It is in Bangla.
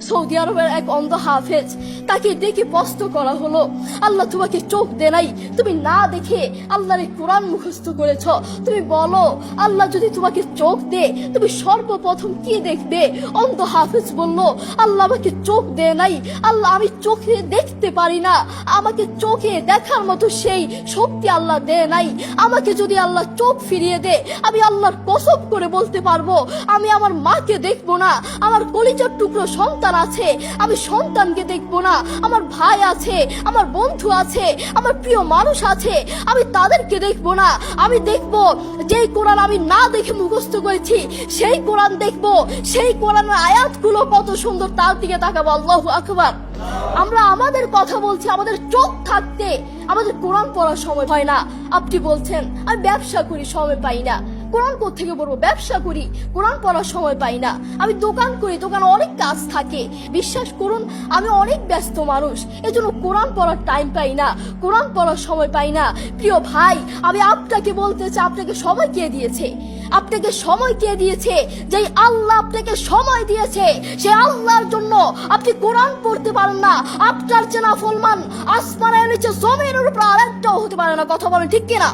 সৌদি আরবের এক অন্ধ হাফেজ, তাকে ডেকে প্রশ্ন করা হলো, আল্লাহ তোমাকে চোখ দে নাই, তুমি না দেখে আল্লাহর কোরআন মুখস্থ করেছ, তুমি বলো আল্লাহ যদি তোমাকে চোখ দে তুমি সর্বপ্রথম কি দেখবে? অন্ধ হাফেজ বলল, আল্লাহ আমাকে চোখ দে নাই, আল্লাহ আমি চোখে দেখতে পারি না, আমাকে চোখে দেখার মতো সেই শক্তি আল্লাহ দে নাই। আমাকে যদি আল্লাহ চোখ ফিরিয়ে দে, আমি আল্লাহর কসম করে বলতে পারবো আমি আমার মাকে দেখবো না, আমার কলিজার টুকরো সন্তান আছে আমি সন্তানকে দেখবো না, আমার ভাই আছে, আমার বন্ধু আছে, আমার প্রিয় মানুষ আছে আমি তাদেরকে দেখবো না। আমি দেখবো যেই কোরআন আমি না দেখে মুখস্থ করেছি সেই কোরআন দেখবো, সেই কোরআনের আয়াতগুলো কত সুন্দর তার দিকে তাকাবো। আল্লাহু আকবার। আমরা আমাদের কথা বলছি, আমাদের চোখ থাকতে আমাদের কোরআন পড়ার সময় হয় না। আপনি বলছেন আমি ব্যবসা করি সময় পাই না, কোরআন কোত্থেকে পড়বো? ব্যবসা করি, কোরআন পড়ার সময় পাই না। আমি দোকান করি, দোকানে অনেক কাজ থাকে, বিশ্বাস করুন আমি অনেক ব্যস্ত মানুষ, এজন্য কোরআন পড়ার টাইম পাই না, কোরআন পড়ার সময় পাই না। প্রিয় ভাই, আমি আপনাকে বলতে চাই, আপনাকে সময় কে দিয়েছে? আপনাকে সময় কে দিয়েছে? যেই আল্লাহ আপনাকে সময় দিয়েছে সেই আল্লাহর জন্য আপনি কোরআন পড়তে পারেন না। আপনার চেনা ফলমান আসমানের নিচে জমিনের উপর আরেকটাও হতে পারে না। কথা বলেন ঠিক কিনা?